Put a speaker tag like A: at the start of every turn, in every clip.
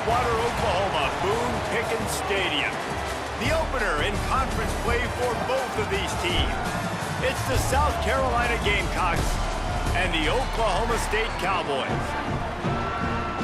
A: Stillwater, Oklahoma, Boone Pickens Stadium. The opener in conference play for both of these teams. It's the South Carolina Gamecocks and the Oklahoma State Cowboys.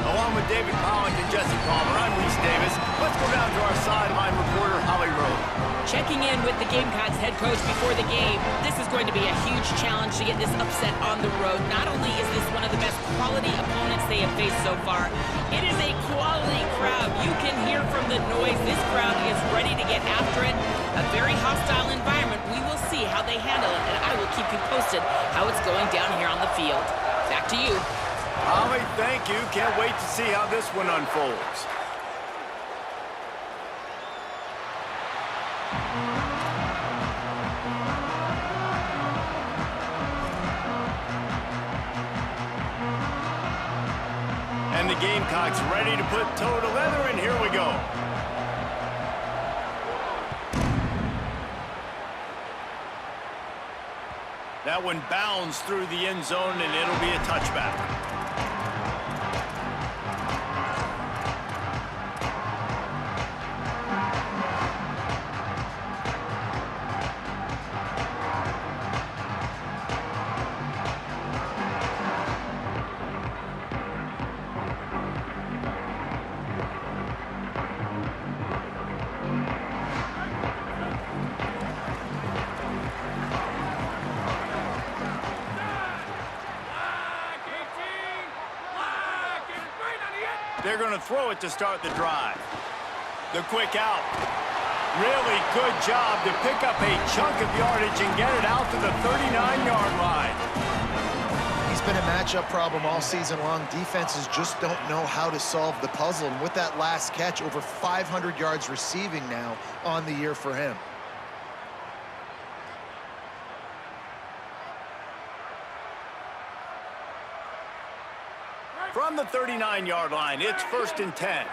A: Along with David Pollock and Jesse Palmer, I'm Reese Davis. Let's go down to our sideline reporter, Holly Rowe.
B: Checking in with the Gamecocks head coach before the game. This is going to be a huge challenge to get this upset on the road. Not only is this one of the best quality opponents they have faced so far, it is a quality crowd. You can hear from the noise. This crowd is ready to get after it. A very hostile environment. We will see how they handle it, and I will keep you posted how it's going down here on the field. Back to you.
A: Holly, thank you. Can't wait to see how this one unfolds. And the Gamecocks ready to put toe to leather, and here we go. That one bounds through the end zone, and it'll be a touchback. They're going to throw it to start the drive. The quick out. Really good job to pick up a chunk of yardage and get it out to the 39-yard line.
C: He's been a matchup problem all season long. Defenses just don't know how to solve the puzzle. And with that last catch, over 500 yards receiving now on the year for him.
A: From the 39-yard line, it's 1st and 10.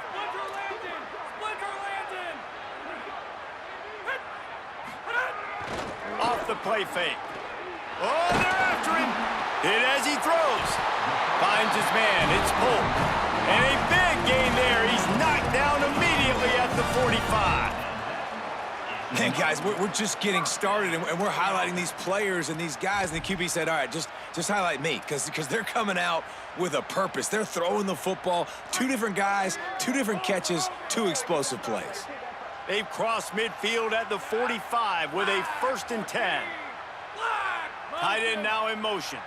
A: Off the play fake. Oh, they're after him. Hit as he throws. Finds his man. It's Polk. And a big gain there. He's knocked down immediately at the 45.
D: Man, guys, we're just getting started, and we're highlighting these players and these guys, and the QB said, all right, just highlight me, because they're coming out with a purpose. They're throwing the football. 2 different guys, 2 different catches, 2 explosive plays.
A: They've crossed midfield at the 45 with a 1st and 10. Tight end now in motion.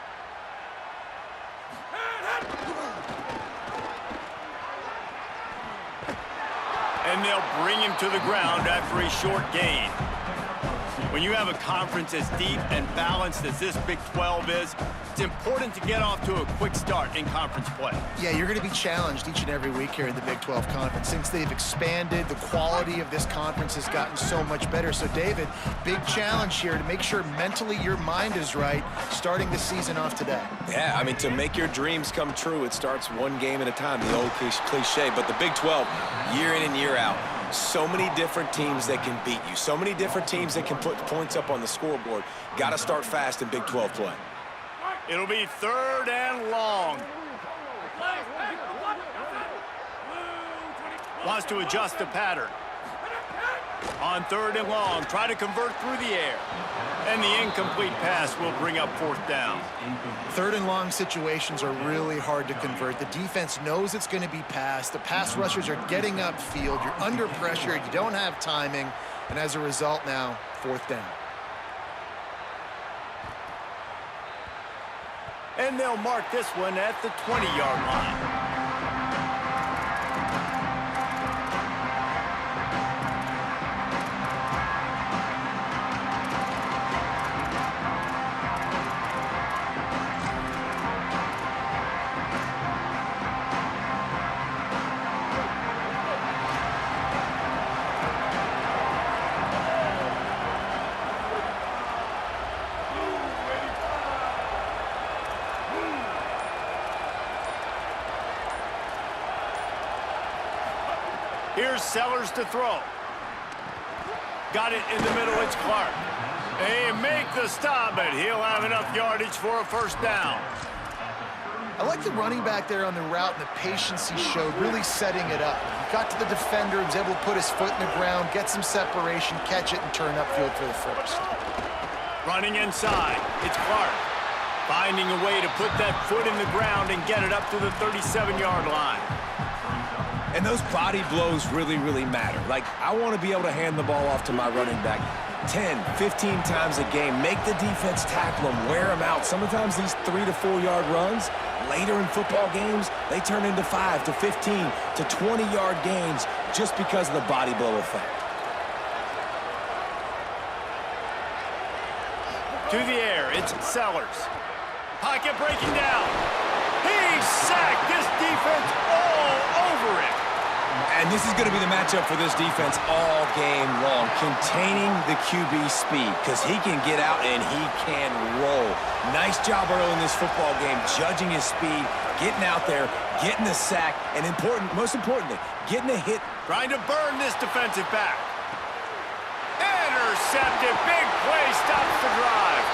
A: And they'll bring him to the ground after a short gain. When you have a conference as deep and balanced as this Big 12 is, it's important to get off to a quick start in conference play.
C: Yeah, you're going to be challenged each and every week here in the Big 12 Conference. Since they've expanded, the quality of this conference has gotten so much better. So, David, big challenge here to make sure mentally your mind is right starting the season off today.
D: Yeah, I mean, to make your dreams come true, it starts one game at a time, the old cliche. But the Big 12, year in and year out, so many different teams that can beat you, so many different teams that can put points up on the scoreboard. Got to start fast in Big 12 play.
A: It'll be 3rd and long. Wants to adjust the pattern. On 3rd and long, try to convert through the air. And the incomplete pass will bring up 4th down.
C: 3rd and long situations are really hard to convert. The defense knows it's going to be passed. The pass rushers are getting upfield. You're under pressure. You don't have timing. And as a result now, 4th down.
A: And they'll mark this one at the 20-yard line. Here's Sellers to throw. Got it in the middle, it's Clark. They make the stop, but he'll have enough yardage for a 1st down.
C: I like the running back there on the route and the patience he showed, really setting it up. He got to the defender, was able to put his foot in the ground, get some separation, catch it, and turn upfield for the first.
A: Running inside, it's Clark. Finding a way to put that foot in the ground and get it up to the 37-yard line.
D: And those body blows really, really matter. Like, I want to be able to hand the ball off to my running back 10, 15 times a game. Make the defense tackle them, wear them out. Sometimes these 3 to 4 yard runs, later in football games, they turn into 5 to 15 to 20-yard gains just because of the body blow effect.
A: To the air, it's Sellers. Pocket breaking down. He sacked this defense all over it.
D: And this is going to be the matchup for this defense all game long, containing the QB speed, because he can get out and he can roll. Nice job early in this football game, judging his speed, getting out there, getting the sack, and most importantly, getting a hit.
A: Trying to burn this defensive back. Intercepted. Big play stops the drive.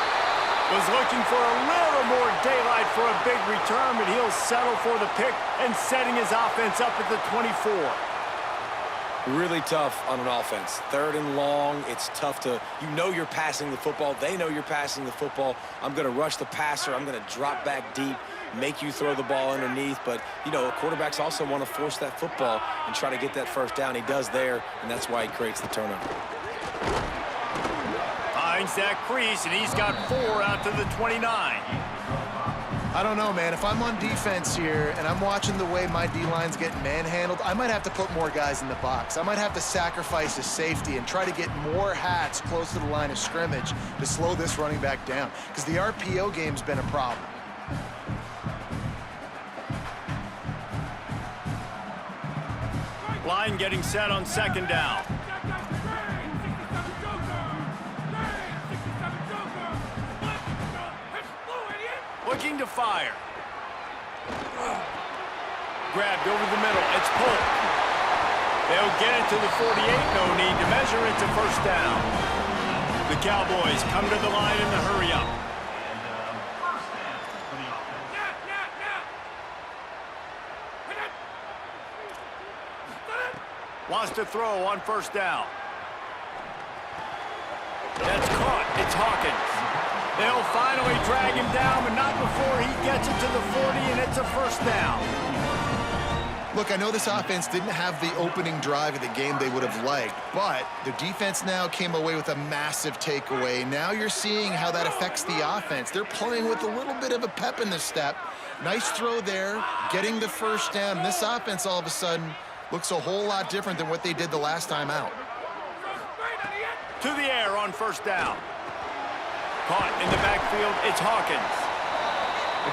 A: Was looking for a little more daylight for a big return, but he'll settle for the pick and setting his offense up at the 24.
D: Really tough on an offense. 3rd and long, it's tough to, you're passing the football. They know you're passing the football. I'm going to rush the passer. I'm going to drop back deep, make you throw the ball underneath. But, quarterbacks also want to force that football and try to get that first down. He does there, and that's why he creates the turnover.
A: Finds that crease, and he's got 4 out to the 29.
C: I don't know, man. If I'm on defense here and I'm watching the way my D-line's getting manhandled, I might have to put more guys in the box. I might have to sacrifice his safety and try to get more hats close to the line of scrimmage to slow this running back down, because the RPO game's been a problem.
A: Line getting set on 2nd down. Looking to fire. Grabbed over the middle. It's Polk. They'll get it to the 48. No need to measure. It's a first down. The Cowboys come to the line in the hurry up. Wants to throw on 1st down. That's caught. It's Hawkins. They'll finally drag him down, but not before he gets it to the 40, and it's a first down.
C: Look, I know this offense didn't have the opening drive of the game they would have liked, but the defense now came away with a massive takeaway. Now you're seeing how that affects the offense. They're playing with a little bit of a pep in the step. Nice throw there, getting the first down. And this offense all of a sudden looks a whole lot different than what they did the last time out.
A: To the air on 1st down. Caught in the backfield, it's Hawkins.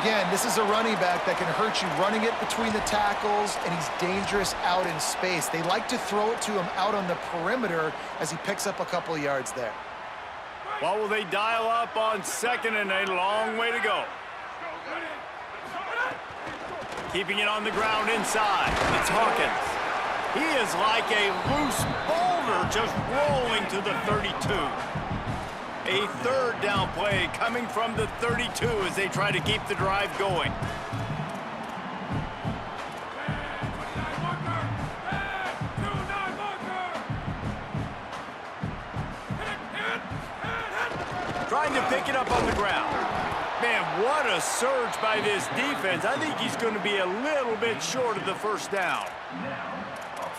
C: Again, this is a running back that can hurt you running it between the tackles, and he's dangerous out in space. They like to throw it to him out on the perimeter as he picks up a couple of yards there.
A: What will they dial up on 2nd and a long way to go? Keeping it on the ground inside, it's Hawkins. He is like a loose boulder just rolling to the 32. A 3rd down play coming from the 32 as they try to keep the drive going. Trying to pick it up on the ground. Man, what a surge by this defense. I think he's going to be a little bit short of the first down.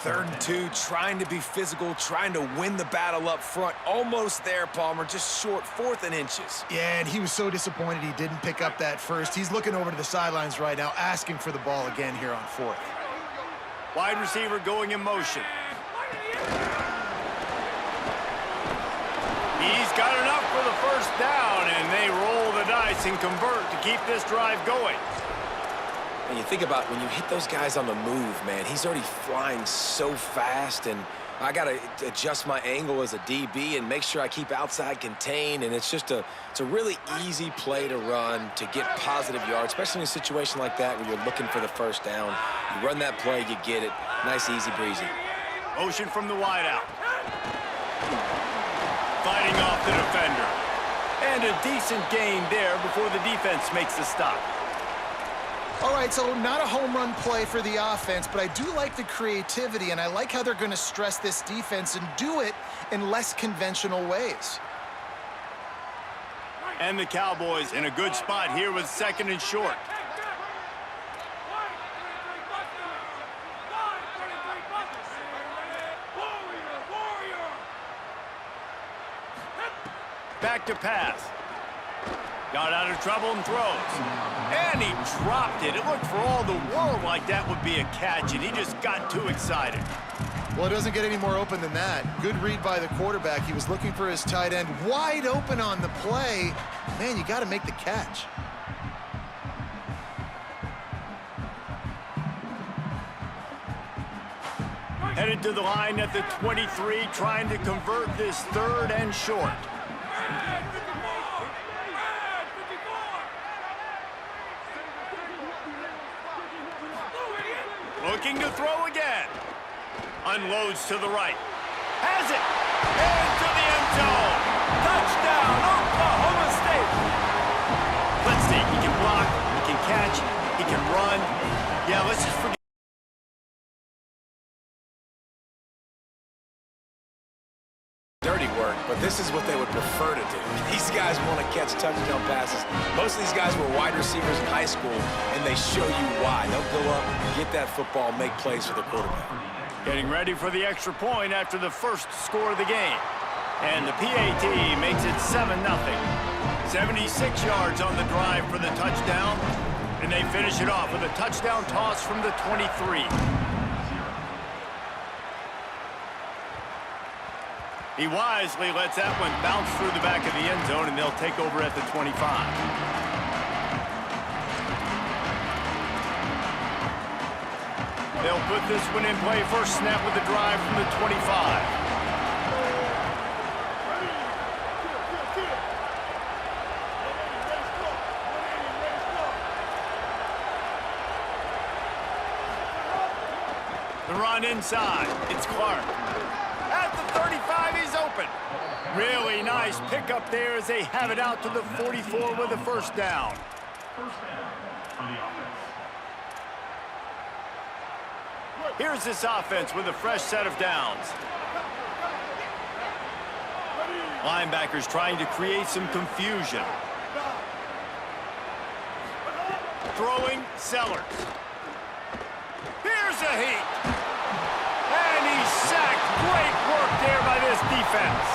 D: 3rd and 2, trying to be physical, trying to win the battle up front. Almost there, Palmer, just short, 4th and inches.
C: Yeah, and he was so disappointed he didn't pick up that first. He's looking over to the sidelines right now, asking for the ball again here on 4th.
A: Wide receiver going in motion. He's got enough for the first down, and they roll the dice and convert to keep this drive going.
D: And you think about when you hit those guys on the move, man, he's already flying so fast, and I got to adjust my angle as a DB and make sure I keep outside contained, and it's a really easy play to run to get positive yards, especially in a situation like that where you're looking for the first down. You run that play, you get it. Nice, easy breezy.
A: Motion from the wideout. Fighting off the defender. And a decent gain there before the defense makes the stop.
C: All right, so not a home run play for the offense, but I do like the creativity, and I like how they're going to stress this defense and do it in less conventional ways.
A: And the Cowboys in a good spot here with 2nd and short. Back to pass. Got out of trouble and throws. And he dropped it. It looked for all the world like that would be a catch, and he just got too excited.
C: Well, it doesn't get any more open than that. Good read by the quarterback. He was looking for his tight end wide open on the play. Man, you got to make the catch.
A: Headed to the line at the 23, trying to convert this 3rd and short. Looking to throw again. Unloads to the right. Has it. Into the end zone. Touchdown, Oklahoma State. Let's see. He can block. He can catch. He can run. Yeah, let's just forget.
D: Dirty work, but this is what they would prefer to do. These guys want to catch touchdown passes. Most of these guys were wide receivers in high school, and they show you why. They'll go up, get that football, make plays for the quarterback.
A: Getting ready for the extra point after the first score of the game. And the PAT makes it 7-0. 76 yards on the drive for the touchdown. And they finish it off with a touchdown toss from the 23. He wisely lets that one bounce through the back of the end zone, and they'll take over at the 25. They'll put this one in play. First snap with the drive from the 25. The run inside. It's Clark. At the 35, he's open. Really nice pickup there as they have it out to the 44 with a first down. Here's this offense with a fresh set of downs. Linebackers trying to create some confusion. Throwing Sellers. Here's a heat. And he's sacked. Great work there by this defense.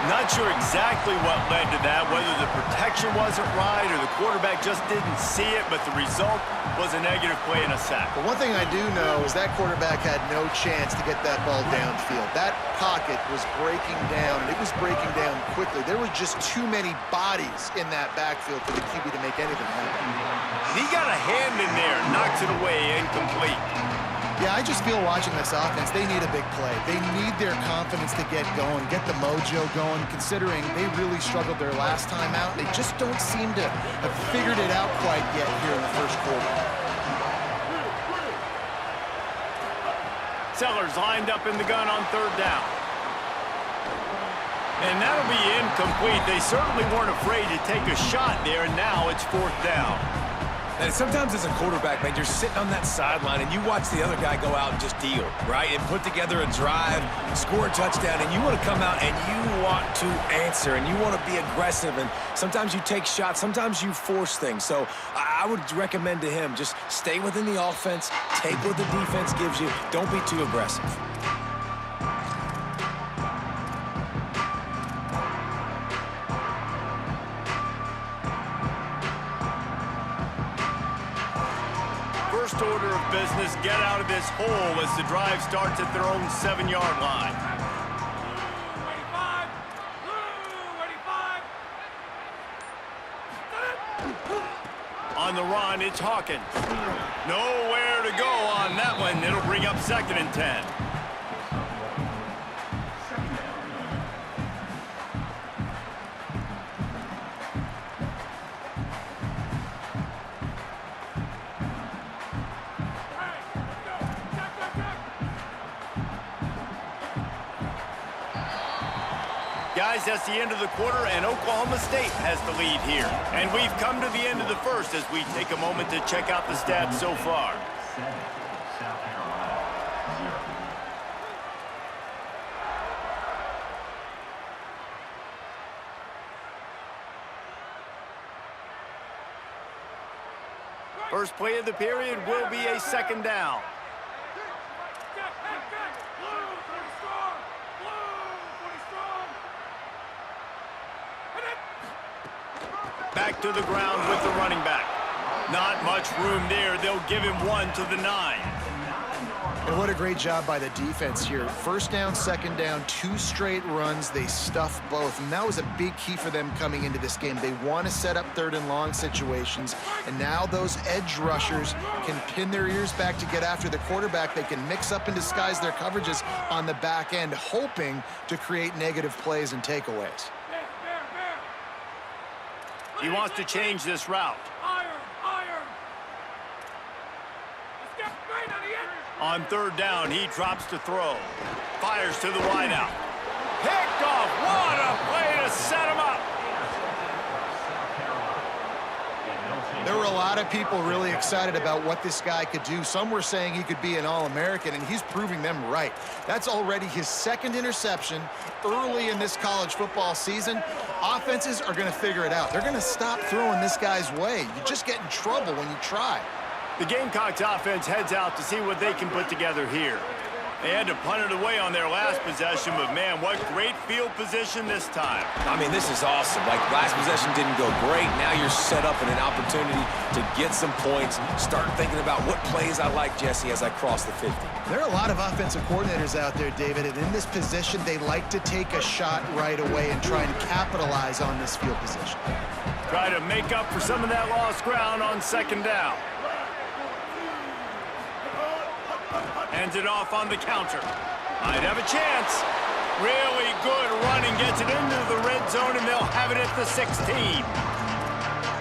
A: Not sure exactly what led to that, whether the protection wasn't right or the quarterback just didn't see it, but the result was a negative play and a sack.
C: But one thing I do know is that quarterback had no chance to get that ball downfield. That pocket was breaking down, and it was breaking down quickly. There were just too many bodies in that backfield for the QB to make anything happen.
A: He got a hand in there, knocks it away, incomplete.
C: Yeah, I just feel watching this offense, they need a big play. They need their confidence to get going, get the mojo going, considering they really struggled their last time out. They just don't seem to have figured it out quite yet here in the first quarter.
A: Sellers lined up in the gun on 3rd down. And that'll be incomplete. They certainly weren't afraid to take a shot there, and now it's 4th down.
D: And sometimes as a quarterback, man, you're sitting on that sideline and you watch the other guy go out and just deal, right? And put together a drive, score a touchdown, and you want to come out and you want to answer and you want to be aggressive. And sometimes you take shots, sometimes you force things. So I would recommend to him, just stay within the offense, take what the defense gives you. Don't be too aggressive.
A: First order of business, get out of this hole as the drive starts at their own 7-yard line. On the run, it's Hawkins. Nowhere to go on that one. It'll bring up 2nd and 10. Guys, that's the end of the quarter, and Oklahoma State has the lead here. And we've come to the end of the first as we take a moment to check out the stats so far. First play of the period will be a second down. Back to the ground with the running back. Not much room there. They'll give him one to the 9.
C: And what a great job by the defense here. First down, second down, 2 straight runs. They stuffed both, and that was a big key for them coming into this game. They want to set up third and long situations, and now those edge rushers can pin their ears back to get after the quarterback. They can mix up and disguise their coverages on the back end, hoping to create negative plays and takeaways.
A: He wants to change this route. On third down, he drops to throw. Fires to the wideout. Picked off. What a play to set him up.
C: There were a lot of people really excited about what this guy could do. Some were saying he could be an All-American, and he's proving them right. That's already his 2nd interception early in this college football season. Offenses are going to figure it out. They're going to stop throwing this guy's way. You just get in trouble when you try.
A: The Gamecocks offense heads out to see what they can put together here. They had to punt it away on their last possession, but man, what great field position this time.
D: I mean, this is awesome. Like, last possession didn't go great. Now you're set up in an opportunity to get some points. Start thinking about what plays I like, Jesse, as I cross the 50.
C: There are a lot of offensive coordinators out there, David, and in this position, they like to take a shot right away and try and capitalize on this field position.
A: Try to make up for some of that lost ground on second down. Hands it off on the counter. Might have a chance. Really good running. Gets it into the red zone, and they'll have it at the 16.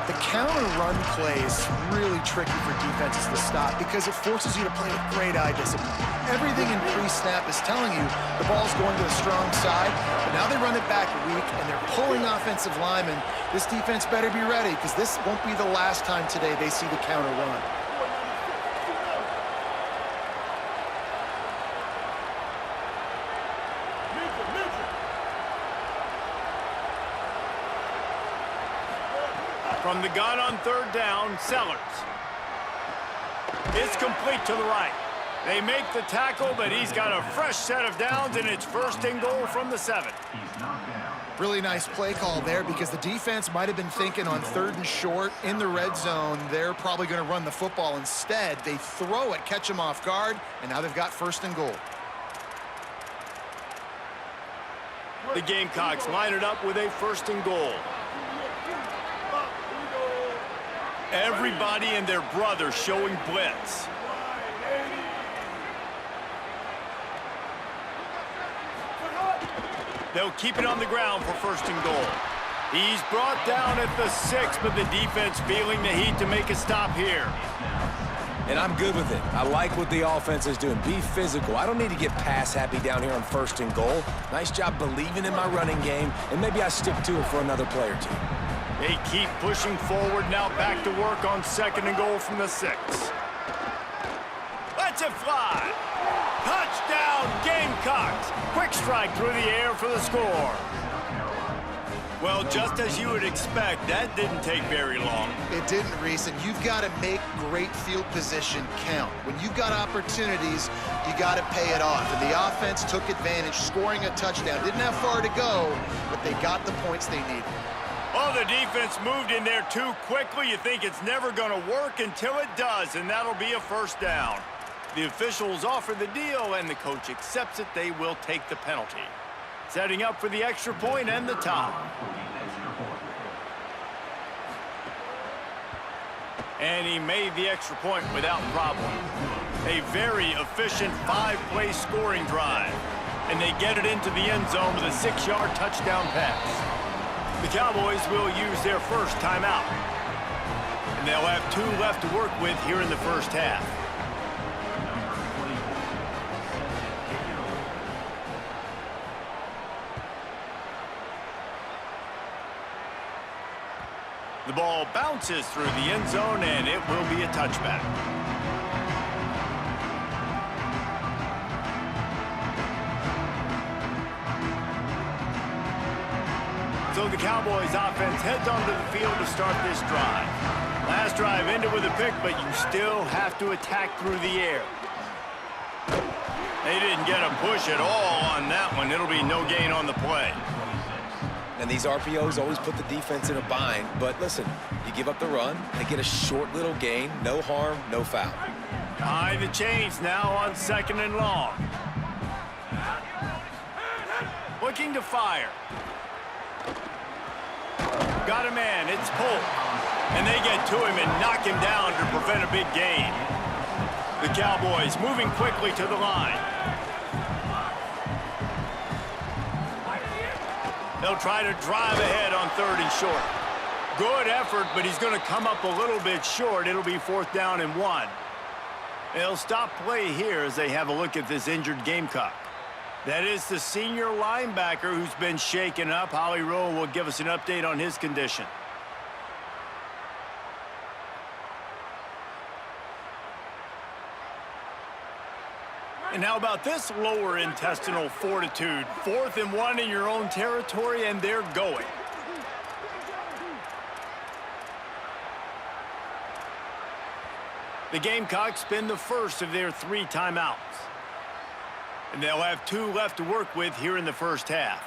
C: The counter run play is really tricky for defenses to stop because it forces you to play with great eye discipline. Everything in pre-snap is telling you the ball's going to the strong side, but now they run it back weak, and they're pulling offensive linemen. This defense better be ready because this won't be the last time today they see the counter run.
A: From the gun on third down, Sellers. It's complete to the right. They make the tackle, but he's got a fresh set of downs, and it's 1st and goal from the 7.
C: Really nice play call there because the defense might have been thinking on 3rd and short in the red zone, they're probably going to run the football. Instead, they throw it, catch them off guard, and now they've got 1st and goal.
A: The Gamecocks line it up with a 1st and goal. Everybody and their brother showing blitz. They'll keep it on the ground for 1st and goal. He's brought down at the 6, but the defense feeling the heat to make a stop here.
D: And I'm good with it. I like what the offense is doing. Be physical. I don't need to get pass happy down here on 1st and goal. Nice job believing in my running game, and maybe I stick to it for another play or 2.
A: They keep pushing forward, now back to work on 2nd and goal from the 6. Lets it fly. Touchdown, Gamecocks. Quick strike through the air for the score. Well, just as you would expect, that didn't take very long.
C: It didn't, Reese, and you've got to make great field position count. When you've got opportunities, you got to pay it off. And the offense took advantage, scoring a touchdown. Didn't have far to go, but they got the points they needed.
A: Oh, the defense moved in there too quickly. You think it's never going to work until it does, and that'll be a 1st down. The officials offer the deal, and the coach accepts it. They will take the penalty. Setting up for the extra point and the tie. And he made the extra point without problem. A very efficient 5-play scoring drive. And they get it into the end zone with a 6-yard touchdown pass. The Cowboys will use their first timeout. And they'll have 2 left to work with here in the first half. The ball bounces through the end zone, and it will be a touchback. So the Cowboys offense heads onto the field to start this drive. Last drive ended with a pick, but you still have to attack through the air. They didn't get a push at all on that one. It'll be no gain on the play.
D: And these RPOs always put the defense in a bind. But listen, you give up the run, they get a short little gain. No harm, no foul.
A: Behind the chains now on 2nd and long. Looking to fire. Got a man, it's Polk. And they get to him and knock him down to prevent a big gain. The Cowboys moving quickly to the line. They'll try to drive ahead on 3rd and short. Good effort, but he's going to come up a little bit short. It'll be 4th down and 1. They'll stop play here as they have a look at this injured Gamecock. That is the senior linebacker who's been shaken up. Holly Rowe will give us an update on his condition. And how about this lower intestinal fortitude? 4th and 1 in your own territory, and they're going. The Gamecocks spend the first of their 3 timeouts. And they'll have 2 left to work with here in the first half.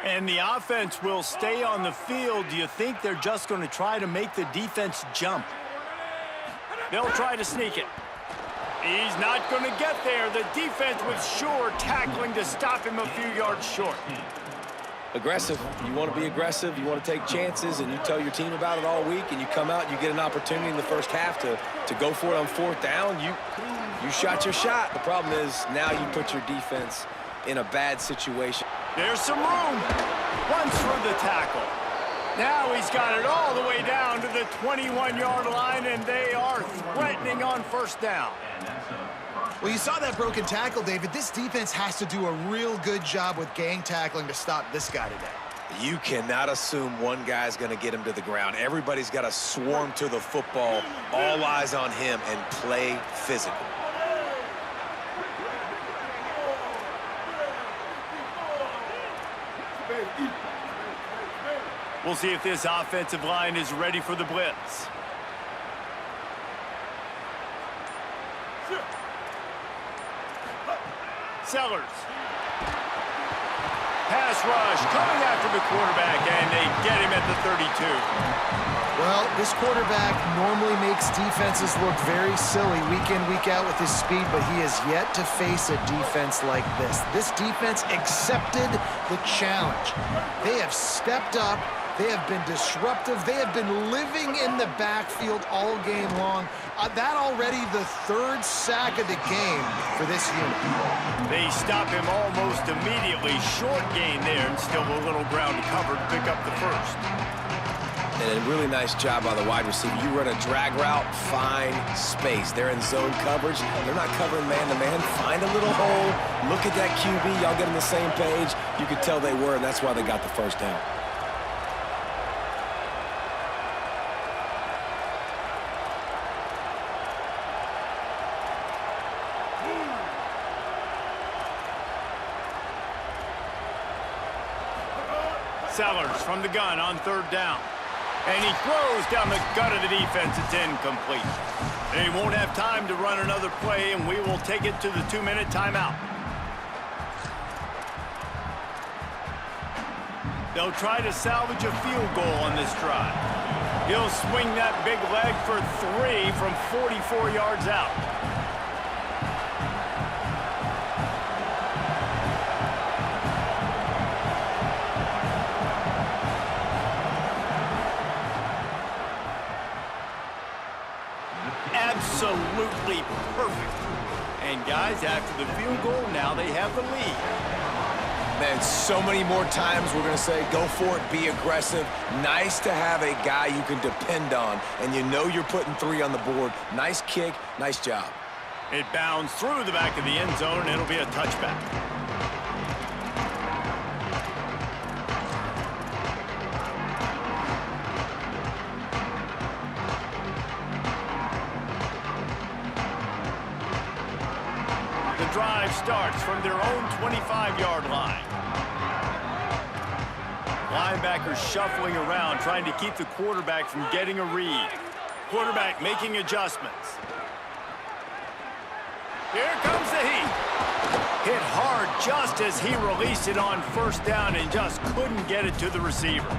A: And the offense will stay on the field. Do you think they're just going to try to make the defense jump? They'll try to sneak it. He's not going to get there. The defense was sure tackling to stop him a few yards short.
D: Aggressive. You want to be aggressive. You want to take chances, and you tell your team about it all week, and you come out and you get an opportunity in the first half to go for it on 4th down. You shot your shot. The problem is now you put your defense in a bad situation.
A: There's some room. Runs for the tackle. Now he's got it all the way down to the 21-yard line, and they are threatening on 1st down.
C: Well, you saw that broken tackle, David. This defense has to do a real good job with gang tackling to stop this guy today.
D: You cannot assume one guy's going to get him to the ground. Everybody's got to swarm to the football, all eyes on him, and play physical.
A: We'll see if this offensive line is ready for the blitz. Sellers. Pass rush coming after the quarterback, and they get him at the 32.
C: Well, this quarterback normally makes defenses look very silly week in, week out with his speed, but he has yet to face a defense like this. This defense accepted the challenge. They have stepped up. They have been disruptive. They have been living in the backfield all game long. That already the 3rd sack of the game for this unit.
A: They stop him almost immediately. Short gain there, and still a little ground to cover to pick up the 1st.
D: And a really nice job by the wide receiver. You run a drag route, find space. They're in zone coverage. They're not covering man-to-man. Find a little hole. Look at that QB. Y'all get on the same page. You could tell they were, and that's why they got the 1st down.
A: Sellers from the gun on 3rd down. And he throws down the gut of the defense. It's incomplete. They won't have time to run another play, and we will take it to the 2-minute timeout. They'll try to salvage a field goal on this drive. He'll swing that big leg for 3 from 44 yards out. Absolutely perfect. And guys, after the field goal, now they have the lead.
D: Man, so many more times we're going to say, go for it, be aggressive. Nice to have a guy you can depend on, and you know you're putting 3 on the board. Nice kick, nice job.
A: It bounds through the back of the end zone, and it'll be a touchback. The drive starts from their own 25-yard line. Linebackers shuffling around, trying to keep the quarterback from getting a read. Quarterback making adjustments. Here comes the heat. Hit hard just as he released it on first down and just couldn't get it to the receiver.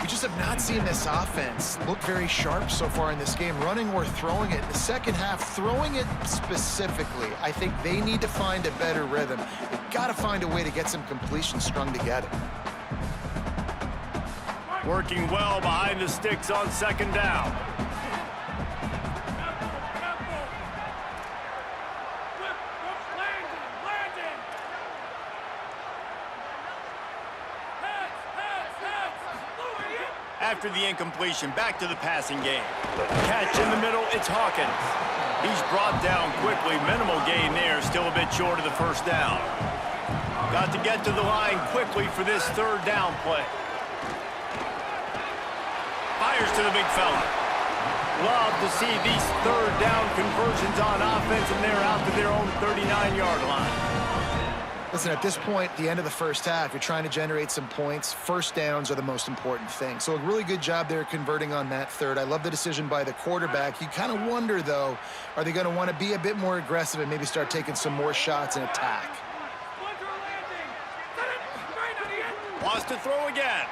C: We just have not seen this offense look very sharp so far in this game, running or throwing it. In the second half, throwing it specifically, I think they need to find a better rhythm. They've got to find a way to get some completions strung together.
A: Working well behind the sticks on second down. After the incompletion, back to the passing game. Catch in the middle, it's Hawkins. He's brought down quickly. Minimal gain there, still a bit short of the first down. Got to get to the line quickly for this third down play. Fires to the big fella. Love to see these third down conversions on offense, and they're out to their own 39-yard line.
C: Listen, at this point, the end of the first half, you're trying to generate some points. First downs are the most important thing. So a really good job there converting on that third. I love the decision by the quarterback. You kind of wonder, though, are they going to want to be a bit more aggressive and maybe start taking some more shots and attack?
A: Wants to throw again.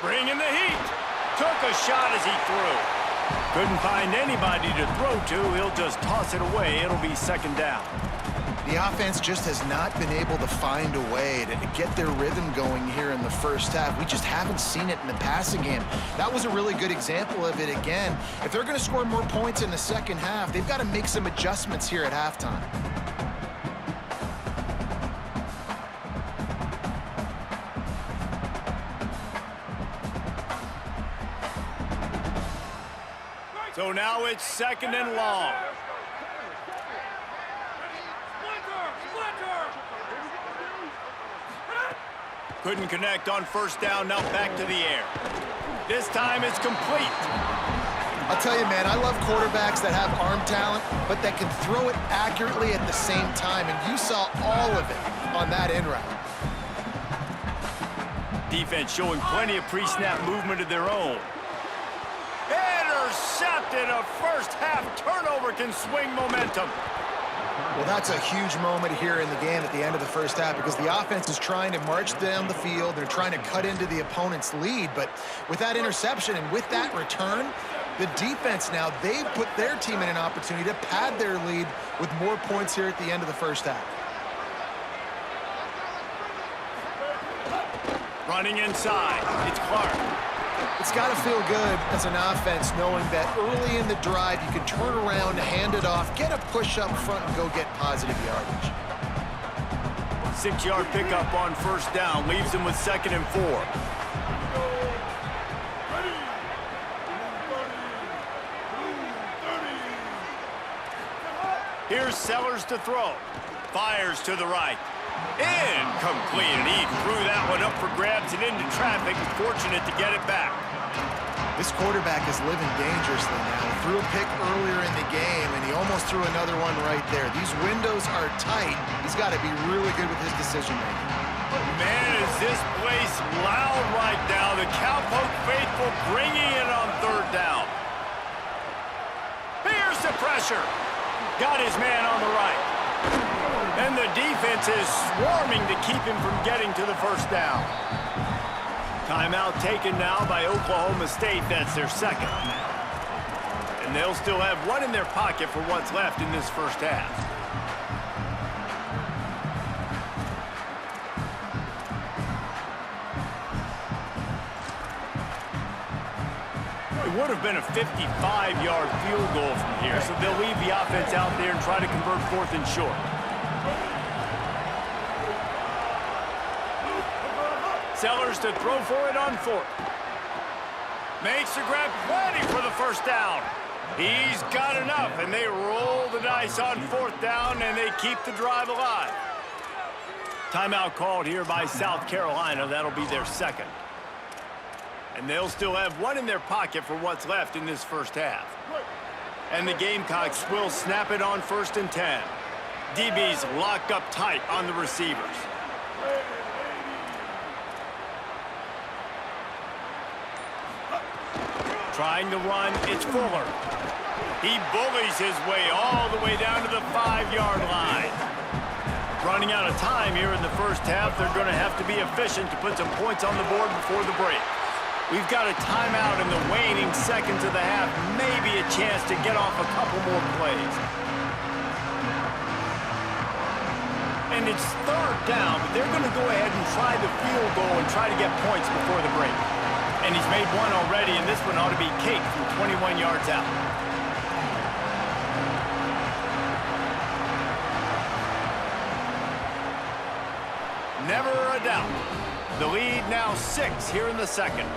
A: Bringing the heat. Took a shot as he threw. Couldn't find anybody to throw to. He'll just toss it away. It'll be second down.
C: The offense just has not been able to find a way to get their rhythm going here in the first half. We just haven't seen it in the passing game. That was a really good example of it again. If they're going to score more points in the second half, they've got to make some adjustments here at halftime.
A: So now it's second and long. Couldn't connect on first down, now back to the air. This time it's complete.
C: I'll tell you, man, I love quarterbacks that have arm talent, but that can throw it accurately at the same time, and you saw all of it on that in route.
A: Defense showing plenty of pre-snap movement of their own. Intercepted. A first-half turnover can swing momentum.
C: Well, that's a huge moment here in the game at the end of the first half because the offense is trying to march down the field. They're trying to cut into the opponent's lead, but with that interception and with that return, the defense now, they've put their team in an opportunity to pad their lead with more points here at the end of the first half.
A: Running inside, it's Clark.
C: It's got to feel good as an offense knowing that early in the drive you can turn around, hand it off, get a push up front, and go get positive yardage.
A: 6-yard pickup on first down leaves them with 2nd and 4. Here's Sellers to throw. Fires to the right. Incomplete, and he threw that one up for grabs and into traffic. Fortunate to get it back.
C: This quarterback is living dangerously now. Threw a pick earlier in the game, and he almost threw another one right there. These windows are tight. He's got to be really good with his decision-making.
A: Man, is this place loud right now. The Cowpoke faithful bringing it on third down. Here's the pressure. Got his man on the right. And the defense is swarming to keep him from getting to the first down. Timeout taken now by Oklahoma State. That's their second. And they'll still have one in their pocket for what's left in this first half. It would have been a 55-yard field goal from here, so they'll leave the offense out there and try to convert 4th and short. Sellers to throw for it on fourth. Makes the grab plenty for the first down. He's got enough, and they roll the dice on fourth down, and they keep the drive alive. Timeout called here by South Carolina. That'll be their second. And they'll still have one in their pocket for what's left in this first half. And the Gamecocks will snap it on 1st and 10. DB's locked up tight on the receivers. Trying to run, it's Fuller. He bullies his way all the way down to the 5-yard line. Running out of time here in the first half, they're going to have to be efficient to put some points on the board before the break. We've got a timeout in the waning seconds of the half, maybe a chance to get off a couple more plays. And it's third down, but they're going to go ahead and try the field goal and try to get points before the break. And he's made one already, and this one ought to be cake from 21 yards out. Never a doubt. The lead now 6 here in the second.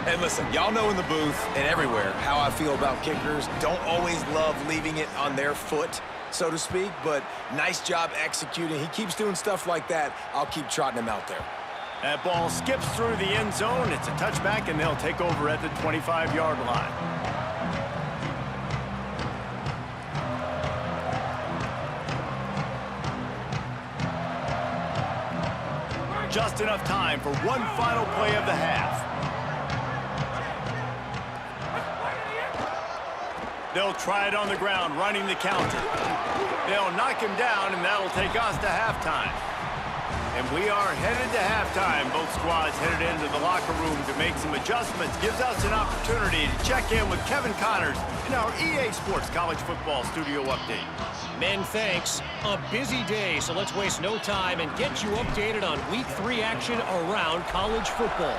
D: And listen, y'all know in the booth and everywhere how I feel about kickers. Don't always love leaving it on their foot, so to speak, but nice job executing. He keeps doing stuff like that. I'll keep trotting him out there.
A: That ball skips through the end zone. It's a touchback, and they'll take over at the 25-yard line. Just enough time for one final play of the half. They'll try it on the ground, running the counter. They'll knock him down, and that'll take us to halftime. And we are headed to halftime. Both squads headed into the locker room to make some adjustments. Gives us an opportunity to check in with Kevin Connors in our EA Sports College Football Studio Update.
E: Men, thanks. A busy day, so let's waste no time and get you updated on Week 3 action around college football.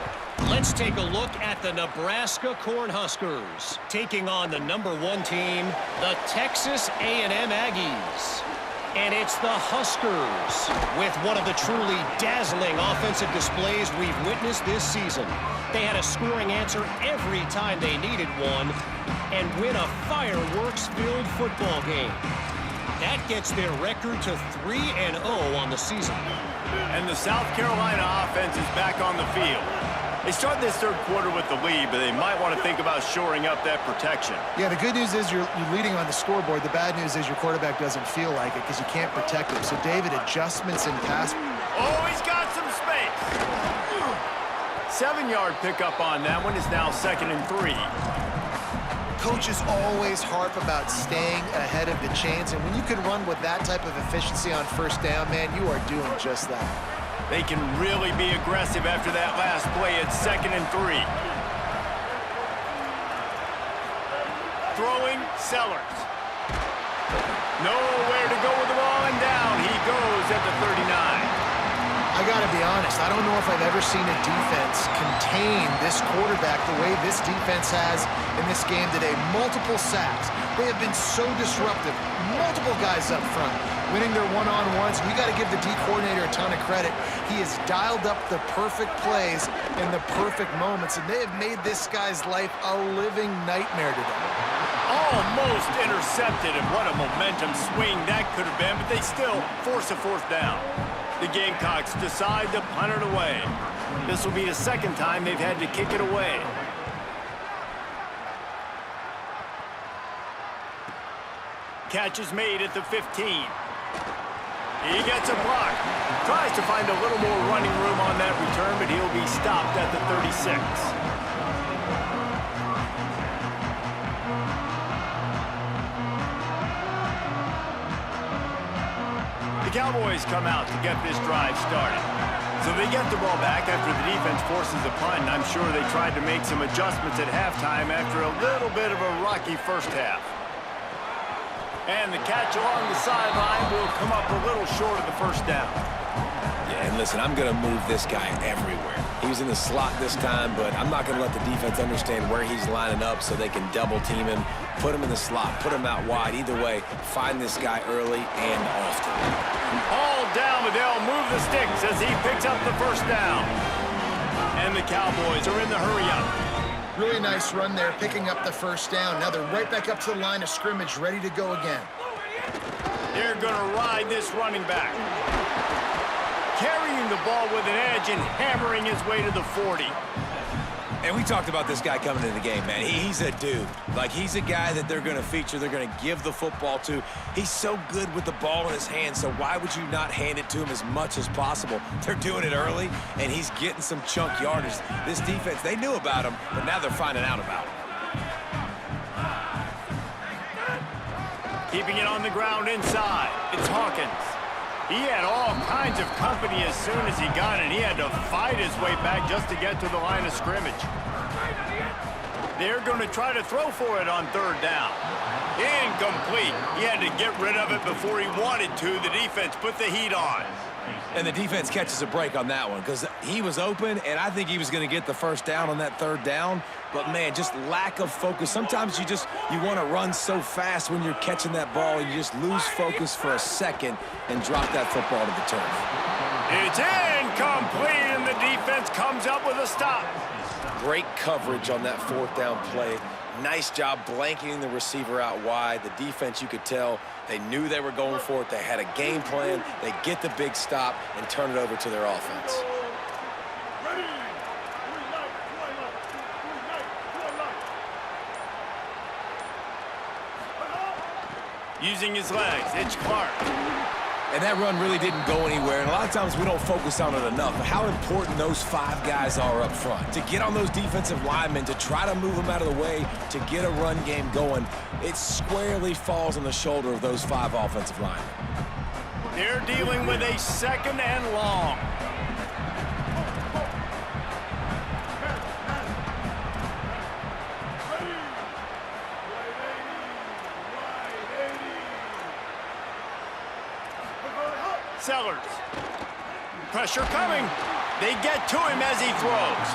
E: Let's take a look at the Nebraska Cornhuskers, taking on the #1 team, the Texas A&M Aggies. And it's the Huskers with one of the truly dazzling offensive displays we've witnessed this season. They had a scoring answer every time they needed one and win a fireworks-filled football game. That gets their record to 3-0 on the season.
A: And the South Carolina offense is back on the field. They start this third quarter with the lead, but they might want to think about shoring up that protection.
C: Yeah, the good news is you're leading on the scoreboard. The bad news is your quarterback doesn't feel like it because you can't protect him. So, David, adjustments in pass.
A: Oh, he's got some space. 7-yard pickup on that one. Is now 2nd and 3.
C: Coaches always harp about staying ahead of the chains, and when you can run with that type of efficiency on first down, man, you are doing just that.
A: They can really be aggressive after that last play. It's 2nd and 3. Throwing, Sellers. Nowhere to go with the ball, and down he goes at the 39.
C: I got to be honest, I don't know if I've ever seen a defense contain this quarterback the way this defense has in this game today. Multiple sacks. They have been so disruptive. Multiple guys up front winning their one-on-ones. We got to give the D coordinator a ton of credit. He has dialed up the perfect plays in the perfect moments, and they have made this guy's life a living nightmare today.
A: Almost intercepted, and what a momentum swing that could have been, but they still force a 4th down. The Gamecocks decide to punt it away. This will be the second time they've had to kick it away. Catch is made at the 15. He gets a block. Tries to find a little more running room on that return, but he'll be stopped at the 36. The Cowboys come out to get this drive started. So they get the ball back after the defense forces a punt, and I'm sure they tried to make some adjustments at halftime after a little bit of a rocky first half. And the catch along the sideline will come up a little short of the first down.
D: Yeah, and listen, I'm going to move this guy everywhere. He was in the slot this time, but I'm not going to let the defense understand where he's lining up so they can double team him, put him in the slot, put him out wide. Either way, find this guy early and often.
A: All down, but they'll move the sticks as he picks up the first down. And the Cowboys are in the hurry-up.
C: Really nice run there, picking up the first down. Now they're right back up to the line of scrimmage, ready to go again.
A: They're going to ride this running back. Carrying the ball with an edge and hammering his way to the 40.
D: And we talked about this guy coming into the game, man. He's a dude. Like, he's a guy that they're going to feature, they're going to give the football to. He's so good with the ball in his hands, so why would you not hand it to him as much as possible? They're doing it early, and he's getting some chunk yardage. This defense, they knew about him, but now they're finding out about him.
A: Keeping it on the ground inside. It's Hawkins. He had all kinds of company as soon as he got it. He had to fight his way back just to get to the line of scrimmage. They're going to try to throw for it on third down. Incomplete. He had to get rid of it before he wanted to. The defense put the heat on.
D: And the defense catches a break on that one because he was open, and I think he was going to get the first down on that third down. But, man, just lack of focus. Sometimes you want to run so fast when you're catching that ball, you just lose focus for a second and drop that football to the turf.
A: It's incomplete, and the defense comes up with a stop.
D: Great coverage on that fourth down play. Nice job blanketing the receiver out wide. The defense, you could tell, they knew they were going for it. They had a game plan. They get the big stop and turn it over to their offense.
A: Using his legs, it's Clark.
D: And that run really didn't go anywhere, and a lot of times we don't focus on it enough, but how important those five guys are up front. To get on those defensive linemen, to try to move them out of the way, to get a run game going, it squarely falls on the shoulder of those five offensive linemen.
A: They're dealing with a second and long. Sellers. Pressure coming. They get to him as he throws.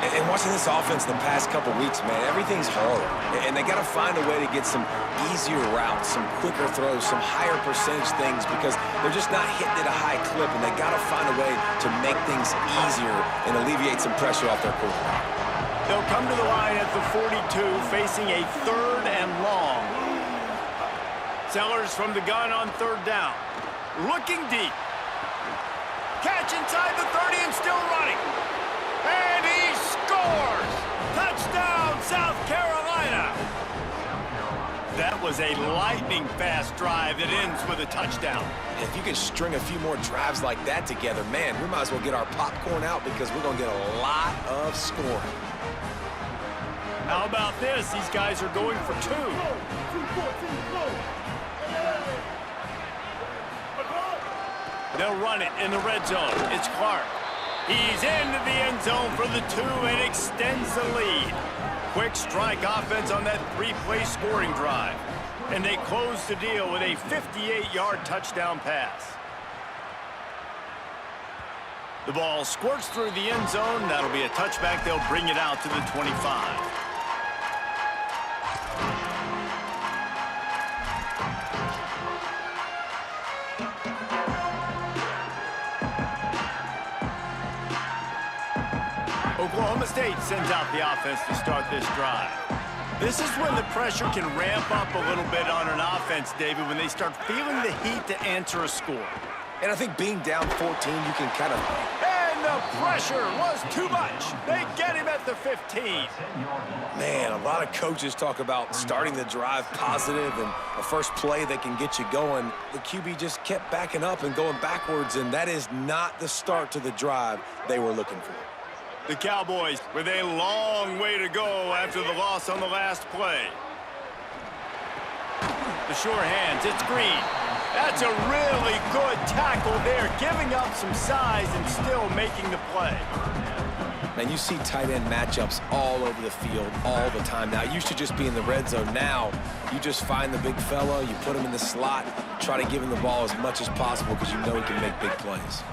D: And watching this offense the past couple weeks, man, everything's hard. And they got to find a way to get some easier routes, some quicker throws, some higher percentage things because they're just not hitting at a high clip, and they got to find a way to make things easier and alleviate some pressure off their quarterback.
A: They'll come to the line at the 42, facing a third and long. Sellers from the gun on third down. Looking deep. Catch inside the 30 and still running. And he scores! Touchdown, South Carolina! That was a lightning-fast drive that ends with a touchdown.
D: If you can string a few more drives like that together, man, we might as well get our popcorn out because we're going to get a lot of scoring.
A: How about this? These guys are going for two. They'll run it in the red zone. It's Clark. He's into the end zone for the two and extends the lead. Quick strike offense on that three-play scoring drive. And they close the deal with a 58-yard touchdown pass. The ball squirts through the end zone. That'll be a touchback. They'll bring it out to the 25. Oklahoma State sends out the offense to start this drive. This is when the pressure can ramp up a little bit on an offense, David, when they start feeling the heat to answer a score.
D: And I think being down 14, you can kind of...
A: And the pressure was too much. They get him at the 15.
D: Man, a lot of coaches talk about starting the drive positive and a first play that can get you going. The QB just kept backing up and going backwards, and that is not the start to the drive they were looking for.
A: The Cowboys with a long way to go after the loss on the last play. The sure hands, it's Green. That's a really good tackle there, giving up some size and still making the play.
D: Man, you see tight end matchups all over the field all the time. Now, it used to just be in the red zone. Now, you just find the big fella, you put him in the slot, try to give him the ball as much as possible because you know he can make big plays.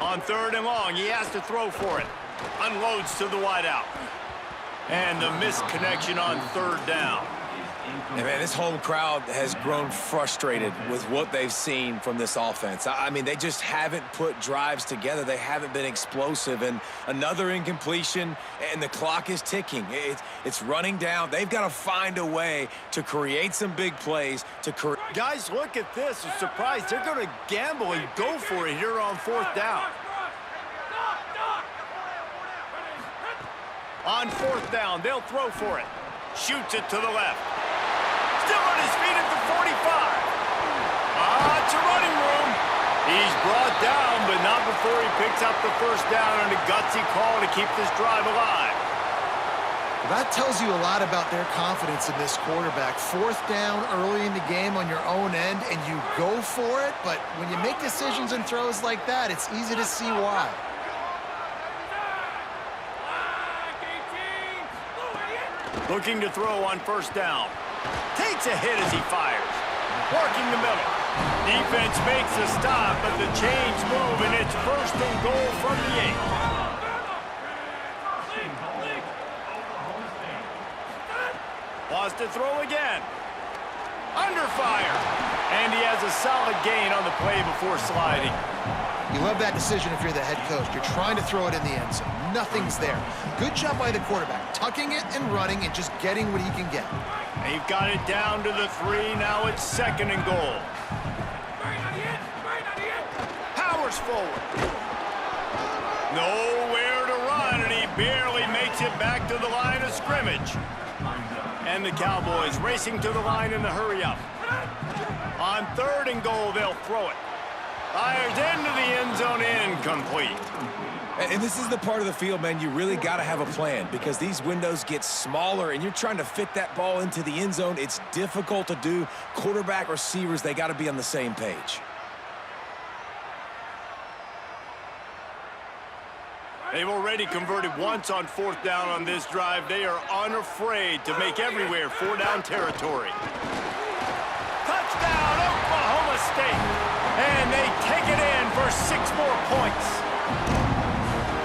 A: On third and long, he has to throw for it. Unloads to the wideout. And the missed connection on third down.
D: And man, this home crowd has grown frustrated with what they've seen from this offense. I mean, they just haven't put drives together. They haven't been explosive. And another incompletion, and the clock is ticking. It's running down. They've got to find a way to create some big plays.
A: Guys, look at this. I'm surprised. They're going to gamble and go for it here on 4th down. On 4th down, they'll throw for it. Shoots it to the left. Still on his feet at the 45. It's a running room. He's brought down, but not before he picks up the 1st down on a gutsy call to keep this drive alive.
C: That tells you a lot about their confidence in this quarterback. 4th down early in the game on your own end, and you go for it, but when you make decisions and throws like that, it's easy to see why.
A: Looking to throw on 1st down. Takes a hit as he fires. Working the middle. Defense makes a stop, but the chains move, and it's 1st and goal from the 8. Lost to throw again. Under fire. And he has a solid gain on the play before sliding.
C: You love that decision if you're the head coach. You're trying to throw it in the end zone. Nothing's there. Good job by the quarterback, tucking it and running and just getting what he can get.
A: They've got it down to the 3. Now it's 2nd and goal. Powers forward. Nowhere to run, and he barely makes it back to the line of scrimmage. And the Cowboys racing to the line in the hurry-up. On 3rd and goal, they'll throw it. Fires into the end zone, incomplete.
D: And this is the part of the field, man, you really got to have a plan because these windows get smaller and you're trying to fit that ball into the end zone. It's difficult to do. Quarterback, receivers, they got to be on the same page.
A: They've already converted once on 4th down on this drive. They are unafraid to make everywhere 4-down territory. Touchdown, Oklahoma State. And they take it in for 6 more points.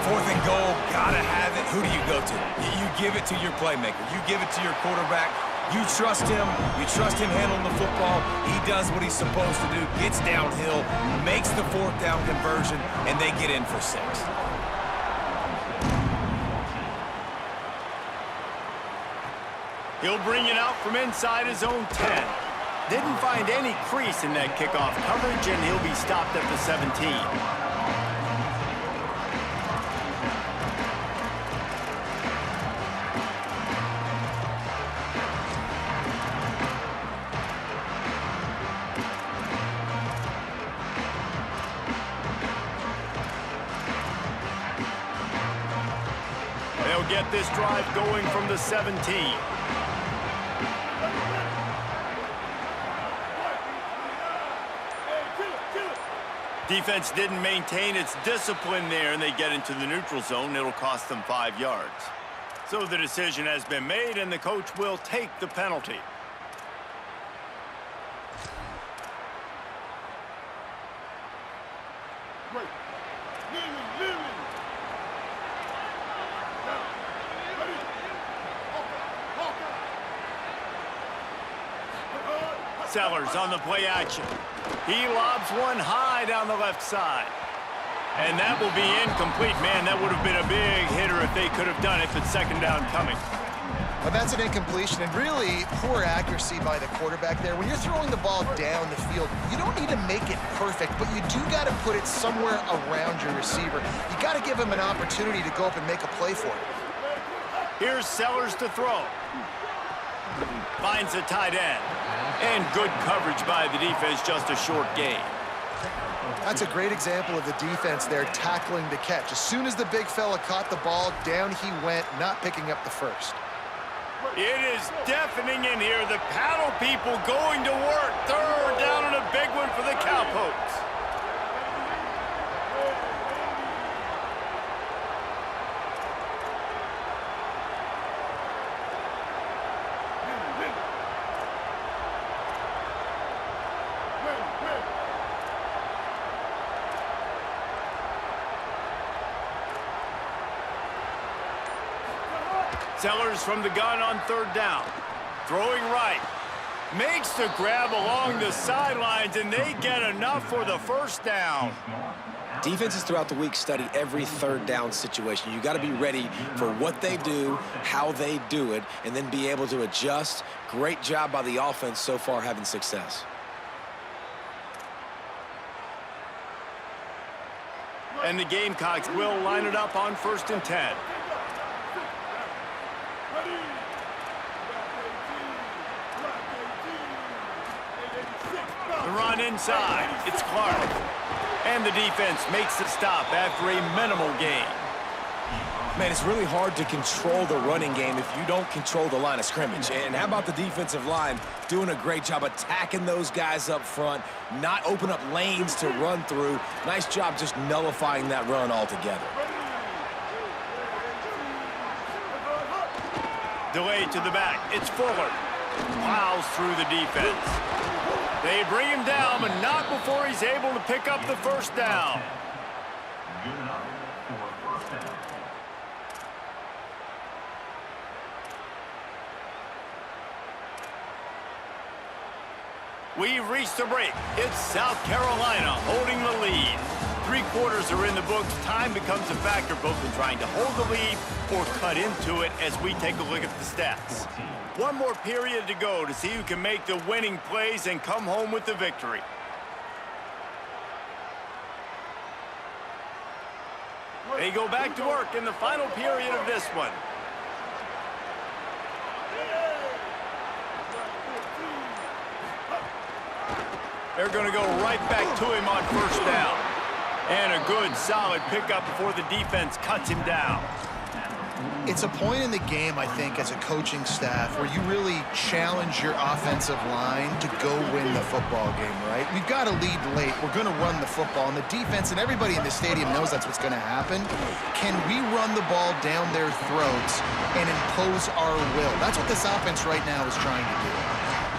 D: 4th and goal, gotta have it. Who do you go to? You give it to your playmaker. You give it to your quarterback. You trust him. You trust him handling the football. He does what he's supposed to do, gets downhill, makes the 4th down conversion, and they get in for 6.
A: He'll bring it out from inside his own 10. Didn't find any crease in that kickoff coverage, and he'll be stopped at the 17. They'll get this drive going from the 17. Defense didn't maintain its discipline there, and they get into the neutral zone. It'll cost them 5 yards. So the decision has been made, and the coach will take the penalty. Sellers on the play action. He lobs one high down the left side. And that will be incomplete. Man, that would have been a big hitter if they could have done it, but 2nd down coming.
C: Well, that's an incompletion and really poor accuracy by the quarterback there. When you're throwing the ball down the field, you don't need to make it perfect, but you do got to put it somewhere around your receiver. You got to give him an opportunity to go up and make a play for it.
A: Here's Sellers to throw. Finds a tight end. And good coverage by the defense, just a short gain.
C: That's a great example of the defense there tackling the catch. As soon as the big fella caught the ball, down he went, not picking up the 1st.
A: It is deafening in here. The paddle people going to work. 3rd down and a big one for the Cowpokes. Sellers from the gun on 3rd down. Throwing right. Makes the grab along the sidelines, and they get enough for the first down.
D: Defenses throughout the week study every third down situation. You got to be ready for what they do, how they do it, and then be able to adjust. Great job by the offense so far having success.
A: And the Gamecocks will line it up on 1st and 10. The run inside. It's Clark. And the defense makes the stop after a minimal gain.
D: Man, it's really hard to control the running game if you don't control the line of scrimmage. And how about the defensive line doing a great job attacking those guys up front, not open up lanes to run through. Nice job just nullifying that run altogether.
A: Delayed to the back. It's Fuller. Plows through the defense. They bring him down, but not before he's able to pick up the first down. We've reached the break. It's South Carolina holding the lead. 3 quarters are in the books. Time becomes a factor both in trying to hold the lead or cut into it as we take a look at the stats. 1 more period to go to see who can make the winning plays and come home with the victory. They go back to work in the final period of this one. They're going to go right back to him on 1st down. And a good, solid pickup before the defense cuts him down.
C: It's a point in the game, I think, as a coaching staff where you really challenge your offensive line to go win the football game, right? We've got to lead late. We're going to run the football. And the defense and everybody in the stadium knows that's what's going to happen. Can we run the ball down their throats and impose our will? That's what this offense right now is trying to do.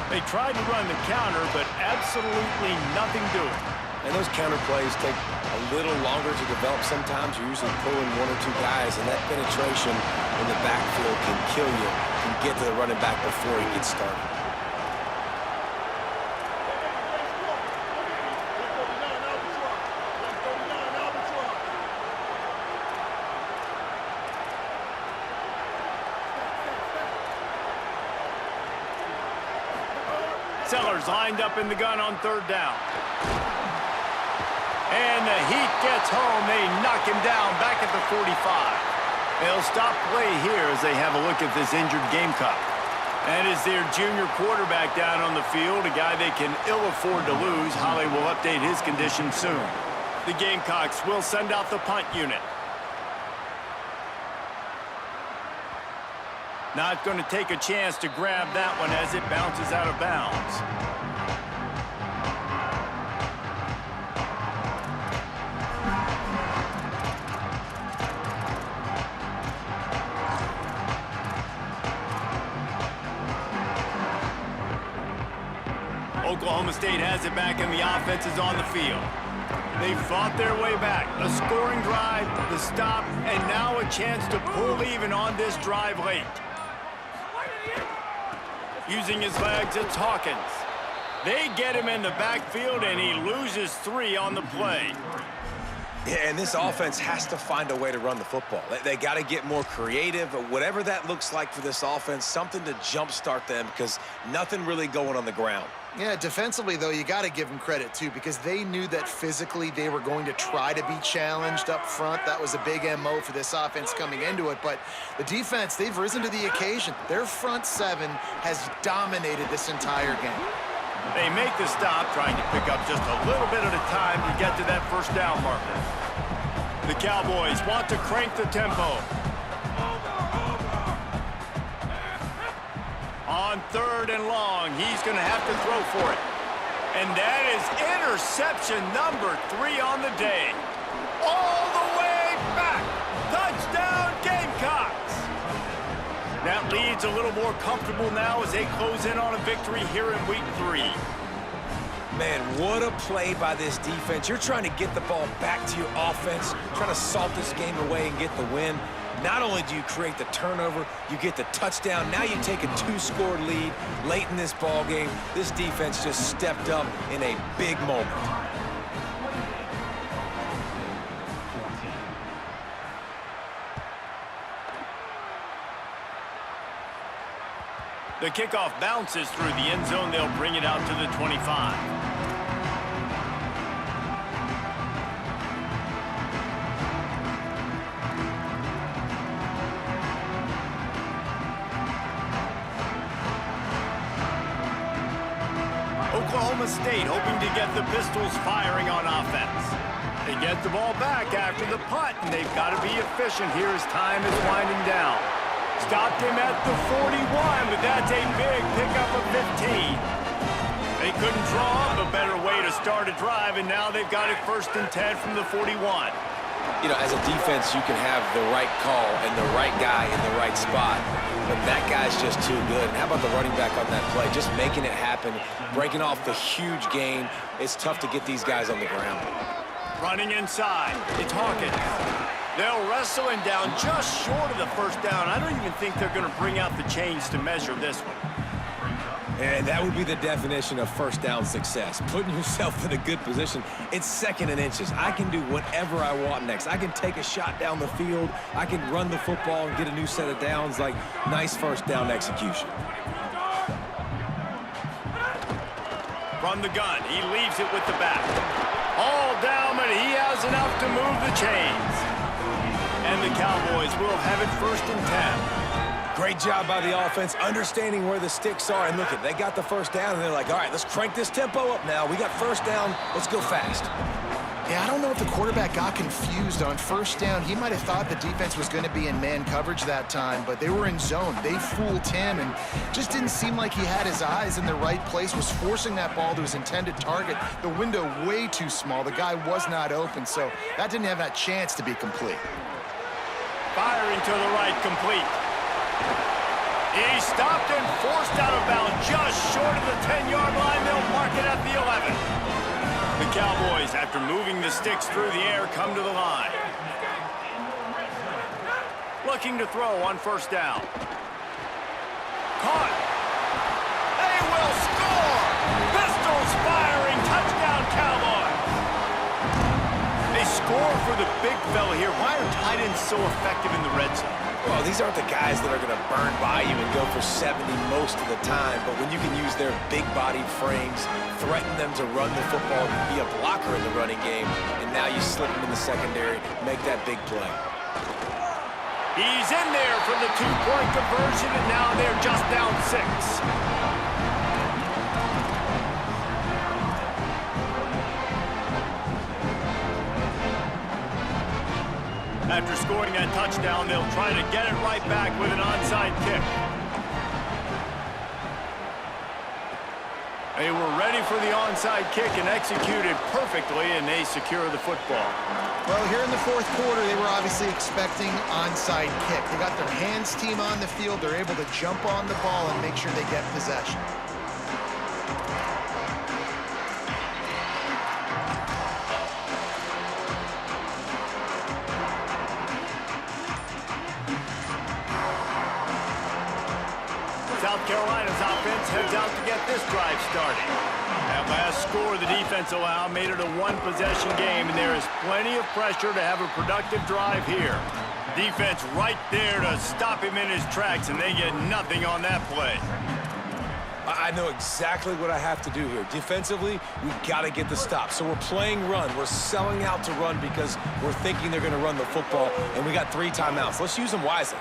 A: They tried to run the counter, but absolutely nothing doing.
D: And those counter plays take a little longer to develop sometimes. You're usually pulling 1 or 2 guys, and that penetration in the backfield can kill you. You can get to the running back before he gets started.
A: Sellers lined up in the gun on 3rd down. And the heat gets home. They knock him down back at the 45. They'll stop play here as they have a look at this injured Gamecock. And is their junior quarterback down on the field, a guy they can ill afford to lose. Holly will update his condition soon. The Gamecocks will send out the punt unit. Not going to take a chance to grab that one as it bounces out of bounds. Oklahoma State has it back and the offense is on the field. They fought their way back. A scoring drive, the stop, and now a chance to pull even on this drive late. Using his legs, it's Hawkins. They get him in the backfield, and he loses 3 on the play.
D: Yeah, and this offense has to find a way to run the football. They got to get more creative, whatever that looks like for this offense, something to jumpstart them because nothing really going on the ground.
C: Yeah, defensively, though, you got to give them credit, too, because they knew that physically they were going to try to be challenged up front. That was a big MO for this offense coming into it. But the defense, they've risen to the occasion. Their front 7 has dominated this entire game.
A: They make the stop, trying to pick up just a little bit at a time to get to that 1st down marker. The Cowboys want to crank the tempo. On 3rd and long, he's going to have to throw for it. And that is interception number 3 on the day. All the way back. Touchdown, Gamecocks. That lead's a little more comfortable now as they close in on a victory here in week 3.
D: Man, what a play by this defense. You're trying to get the ball back to your offense, trying to salt this game away and get the win. Not only do you create the turnover, you get the touchdown. Now you take a 2-score lead late in this ball game. This defense just stepped up in a big moment.
A: The kickoff bounces through the end zone. They'll bring it out to the 25. Oklahoma State hoping to get the Pistols firing on offense. They get the ball back after the punt, and they've got to be efficient here as time is winding down. Stopped him at the 41, but that's a big pickup of 15. They couldn't draw up a better way to start a drive, and now they've got it 1st and 10 from the 41.
D: You know, as a defense, you can have the right call and the right guy in the right spot, but that guy's just too good. And how about the running back on that play? Just making it happen, breaking off the huge gain. It's tough to get these guys on the ground.
A: Running inside, it's Hawkins. They'll wrestle him down just short of the 1st down. I don't even think they're going to bring out the chains to measure this one.
D: And that would be the definition of 1st down success, putting yourself in a good position. It's 2nd and inches. I can do whatever I want next. I can take a shot down the field. I can run the football and get a new set of downs. Like, nice 1st down execution.
A: From the gun, he leaves it with the back. All down, but he has enough to move the chains. And the Cowboys will have it 1st and 10.
D: Great job by the offense, understanding where the sticks are. And look, they got the 1st down, and they're like, all right, let's crank this tempo up now. We got 1st down. Let's go fast.
C: Yeah, I don't know if the quarterback got confused on 1st down. He might have thought the defense was going to be in man coverage that time, but they were in zone. They fooled him and just didn't seem like he had his eyes in the right place, was forcing that ball to his intended target. The window way too small. The guy was not open, so that didn't have that chance to be complete.
A: Firing to the right, complete. He stopped and forced out of bounds just short of the 10-yard line. They'll mark it at the 11. The Cowboys, after moving the sticks through the air, come to the line. Looking to throw on 1st down. Caught. They will score! Pistols firing. Touchdown, Cowboys. They score for the big fella here. Why are tight ends so effective in the red zone?
D: Well, these aren't the guys that are going to burn by you and go for 70 most of the time, but when you can use their big-bodied frames, threaten them to run the football, be a blocker in the running game, and now you slip them in the secondary, make that big play.
A: He's in there for the 2-point conversion, and now they're just down 6. After scoring that touchdown, they'll try to get it right back with an onside kick. They were ready for the onside kick and executed perfectly, and they secure the football.
C: Well, here in the 4th quarter, they were obviously expecting onside kick. They got their hands team on the field. They're able to jump on the ball and make sure they get possession.
A: South Carolina's offense heads out to get this drive started. That last score the defense allowed made it a 1-possession game, and there is plenty of pressure to have a productive drive here. Defense right there to stop him in his tracks, and they get nothing on that play.
D: I know exactly what I have to do here. Defensively, we've got to get the stop. So we're playing run. We're selling out to run because we're thinking they're going to run the football, and we got 3 timeouts. Let's use them wisely.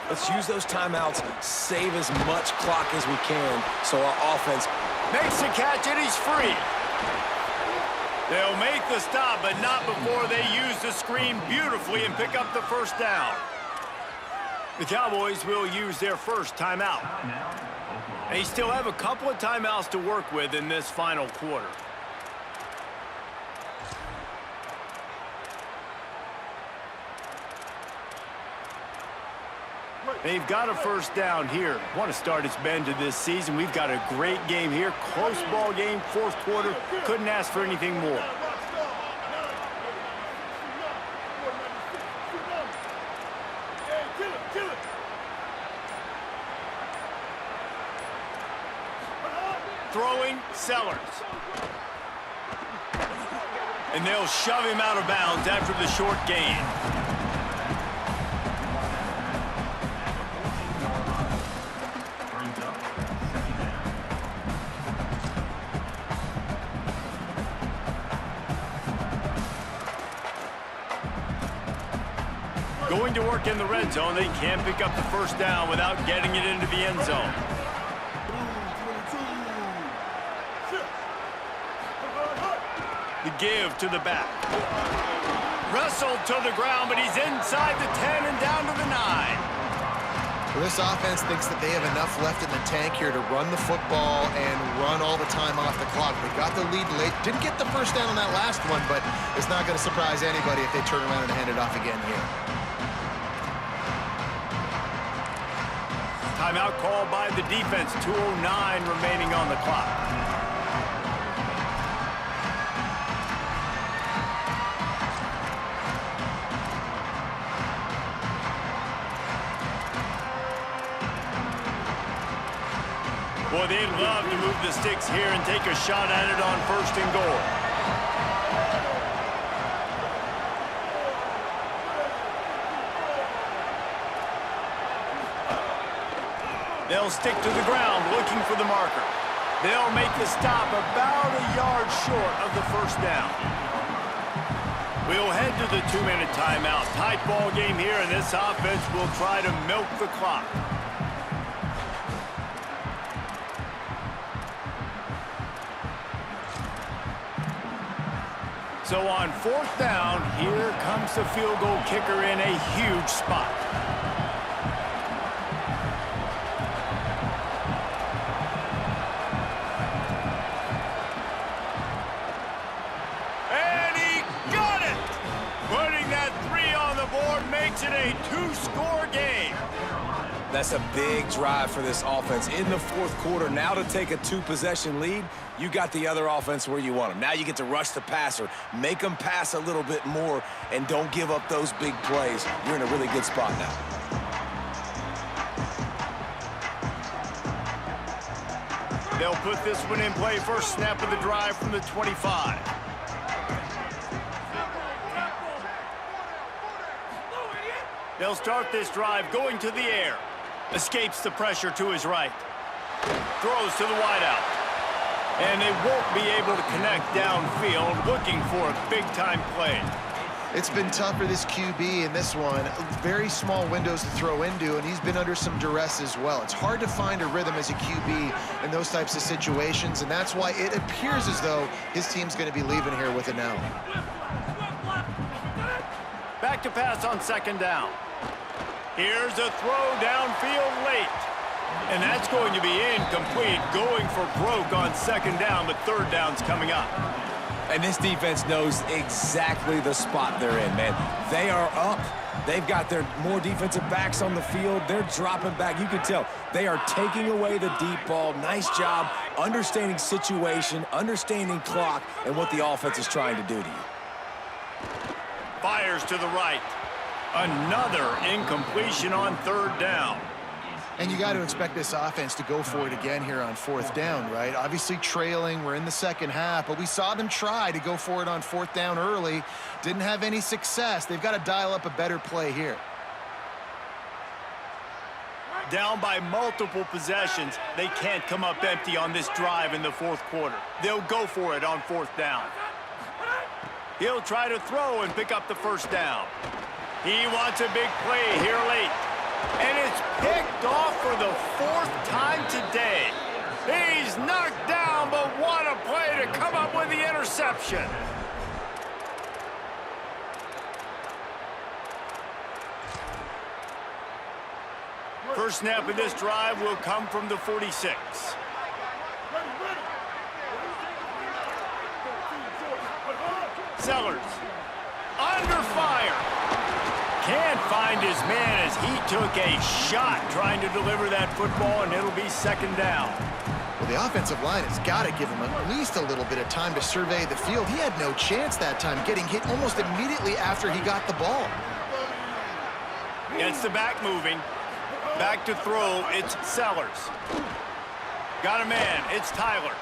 D: Let's use those timeouts, save as much clock as we can so our offense
A: makes the catch, and he's free. They'll make the stop, but not before they use the screen beautifully and pick up the 1st down. The Cowboys will use their 1st timeout. They still have a couple of timeouts to work with in this final quarter. They've got a first down here. Want to start its bend to this season. We've got a great game here. Close ball game, fourth quarter. Couldn't ask for anything more. Throwing, Sellers. And they'll shove him out of bounds after the short gain. Going to work in the red zone. They can't pick up the first down without getting it into the end zone. The give to the back. Wrestled to the ground, but he's inside the 10 and down to the 9.
C: Well, this offense thinks that they have enough left in the tank here to run the football and run all the time off the clock. They got the lead late. Didn't get the first down on that last one, but it's not going to surprise anybody if they turn around and hand it off again here.
A: Timeout called by the defense. 2:09 remaining on the clock. Boy, they'd love to move the sticks here and take a shot at it on first and goal. They'll stick to the ground looking for the marker. They'll make the stop about a yard short of the first down. We'll head to the 2-minute timeout. Tight ball game here, and this offense will try to milk the clock. So on fourth down, here comes the field goal kicker in a huge spot. And he got it! Putting that 3 on the board makes it a 2-score game.
D: That's a big drive for this offense in the fourth quarter. Now to take a 2-possession lead, you got the other offense where you want them. Now you get to rush the passer, make them pass a little bit more, and don't give up those big plays. You're in a really good spot now.
A: They'll put this one in play. First snap of the drive from the 25. They'll start this drive going to the air. Escapes the pressure to his right. Throws to the wideout. And they won't be able to connect downfield, looking for a big-time play.
C: It's been tough for this QB in this one. Very small windows to throw into, and he's been under some duress as well. It's hard to find a rhythm as a QB in those types of situations, and that's why it appears as though his team's going to be leaving here with an L.
A: Back to pass on second down. Here's a throw downfield late. And that's going to be incomplete, going for broke on second down, but third down's coming up.
D: And this defense knows exactly the spot they're in, man. They are up. They've got their more defensive backs on the field. They're dropping back. You can tell they are taking away the deep ball. Nice job understanding situation, understanding clock, and what the offense is trying to do to you.
A: Fires to the right. Another incompletion on third down.
C: And you got to expect this offense to go for it again here on fourth down, right? Obviously trailing, we're in the second half, but we saw them try to go for it on fourth down early. Didn't have any success. They've got to dial up a better play here.
A: Down by multiple possessions, they can't come up empty on this drive in the fourth quarter. They'll go for it on fourth down. He'll try to throw and pick up the first down. He wants a big play here late. And it's picked off for the fourth time today. He's knocked down, but what a play to come up with the interception. First snap of this drive will come from the 46. Sellers under fire. Can't find his man as he took a shot trying to deliver that football, and it'll be second down.
C: Well, the offensive line has got to give him at least a little bit of time to survey the field. He had no chance that time, getting hit almost immediately after he got the ball.
A: Gets the back moving. Back to throw, it's Sellers. Got a man, it's Tyler.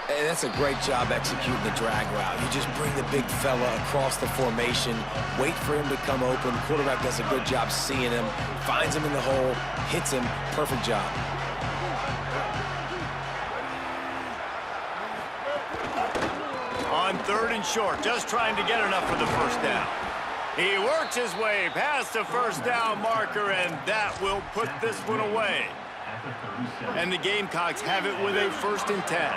D: And that's a great job executing the drag route. You just bring the big fella across the formation, wait for him to come open. The quarterback does a good job seeing him, finds him in the hole, hits him. Perfect job.
A: On 3rd and short, just trying to get enough for the first down. He works his way past the first down marker, and that will put this one away. And the Gamecocks have it with a 1st and 10.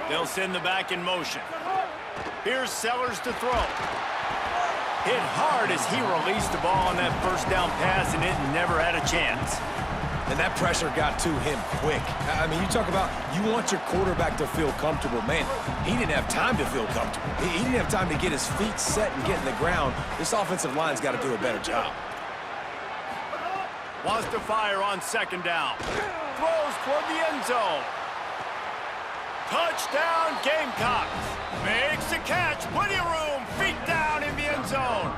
A: They'll send the back in motion. Here's Sellers to throw. Hit hard as he released the ball on that first down pass, and it never had a chance.
D: And that pressure got to him quick. I mean, you talk about you want your quarterback to feel comfortable. Man, he didn't have time to feel comfortable. He didn't have time to get his feet set and get in the ground. This offensive line's got to do a better job.
A: Wants to fire on 2nd down. Throws toward the end zone. Touchdown, Gamecocks. Makes the catch. Plenty of room. Feet down in the end zone.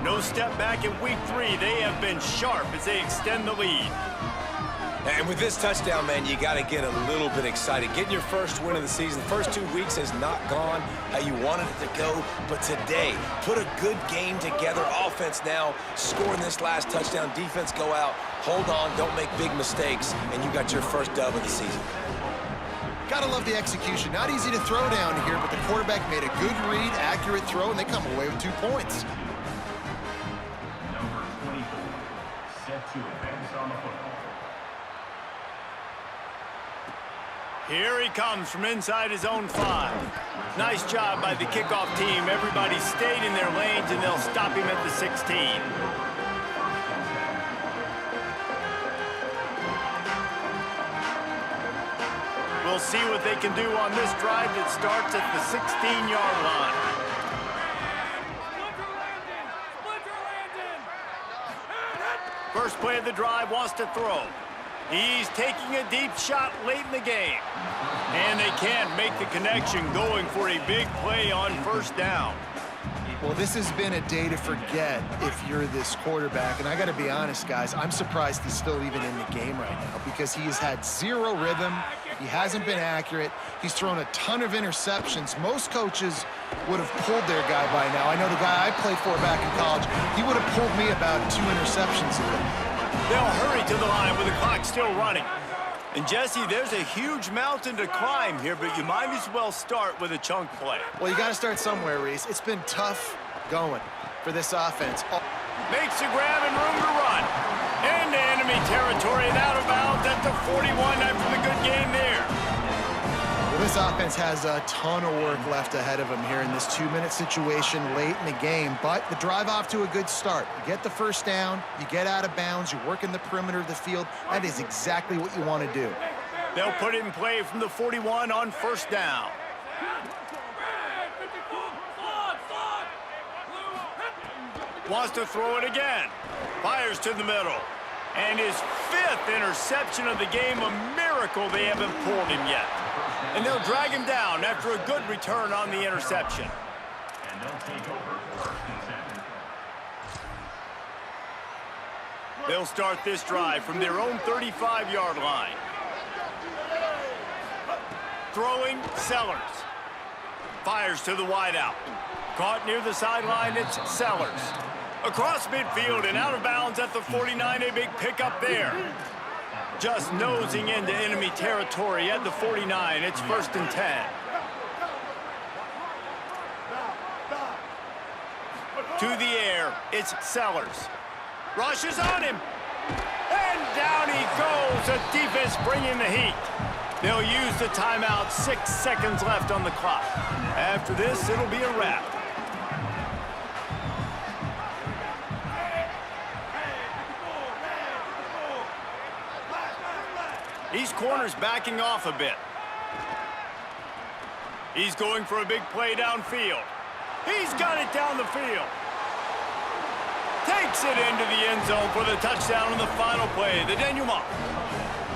A: No step back in week 3. They have been sharp as they extend the lead.
D: And with this touchdown, man, you got to get a little bit excited. Getting your first win of the season. The first 2 weeks has not gone how you wanted it to go. But today, put a good game together. Offense now scoring this last touchdown. Defense go out. Hold on. Don't make big mistakes. And you got your first dub of the season.
C: Gotta love the execution. Not easy to throw down here, but the quarterback made a good read, accurate throw, and they come away with 2 points.
F: Number 24, set to advance on the football.
A: Here he comes from inside his own 5. Nice job by the kickoff team. Everybody stayed in their lanes, and they'll stop him at the 16. We'll see what they can do on this drive that starts at the 16-yard line. First play of the drive, wants to throw. He's taking a deep shot late in the game. And they can't make the connection, going for a big play on 1st down.
C: Well, this has been a day to forget if you're this quarterback. And I got to be honest, guys, I'm surprised he's still even in the game right now because he has had 0 rhythm. He hasn't been accurate. He's thrown a ton of interceptions. Most coaches would have pulled their guy by now. I know the guy I played for back in college, he would have pulled me about 2 interceptions ago.
A: They'll hurry to the line with the clock still running. And Jesse, there's a huge mountain to climb here, but you might as well start with a chunk play.
C: Well, you got to start somewhere, Reese. It's been tough going for this offense.
A: Makes the grab and room to run. Into enemy territory and out of bounds at the 41 after the good game there.
C: Well, this offense has a ton of work left ahead of them here in this 2-minute situation late in the game, but the drive off to a good start. You get the first down, you get out of bounds, you work in the perimeter of the field. That is exactly what you want to do.
A: They'll put it in play from the 41 on 1st down. Wants to throw it again. Fires to the middle. And his 5th interception of the game, a miracle they haven't pulled him yet. And they'll drag him down after a good return on the interception.
F: And they'll take over 1st and 7.
A: They'll start this drive from their own 35-yard line. Throwing, Sellers. Fires to the wideout. Caught near the sideline, it's Sellers. Across midfield and out of bounds at the 49, a big pickup there. Just nosing into enemy territory at the 49. It's 1st and 10. To the air, it's Sellers. Rushes on him. And down he goes. The defense bringing the heat. They'll use the timeout. 6 seconds left on the clock. After this, it'll be a wrap. These corners backing off a bit. He's going for a big play downfield. He's got it down the field. Takes it into the end zone for the touchdown on the final play, the denouement.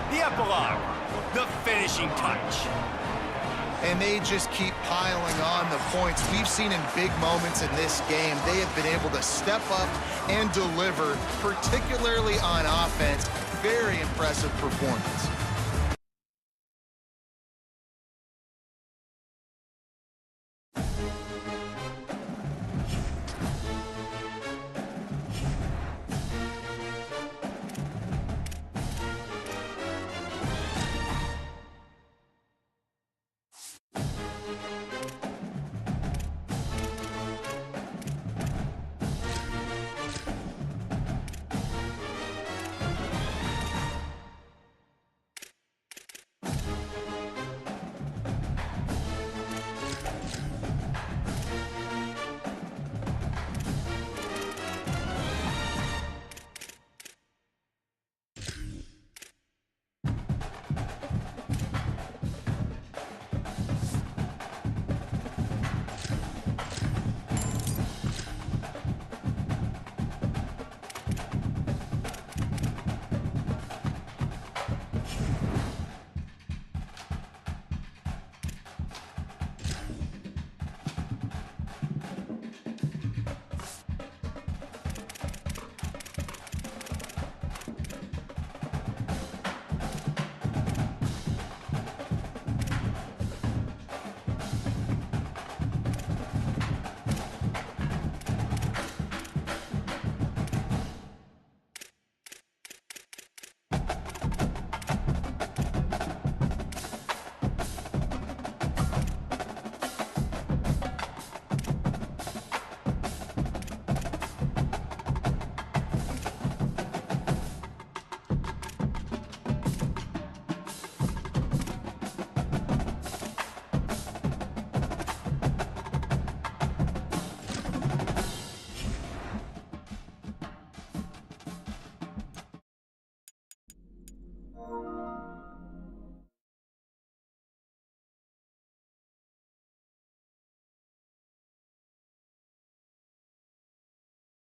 A: The epilogue, the finishing touch.
C: And they just keep piling on the points. We've seen in big moments in this game, they have been able to step up and deliver, particularly on offense. Very impressive performance.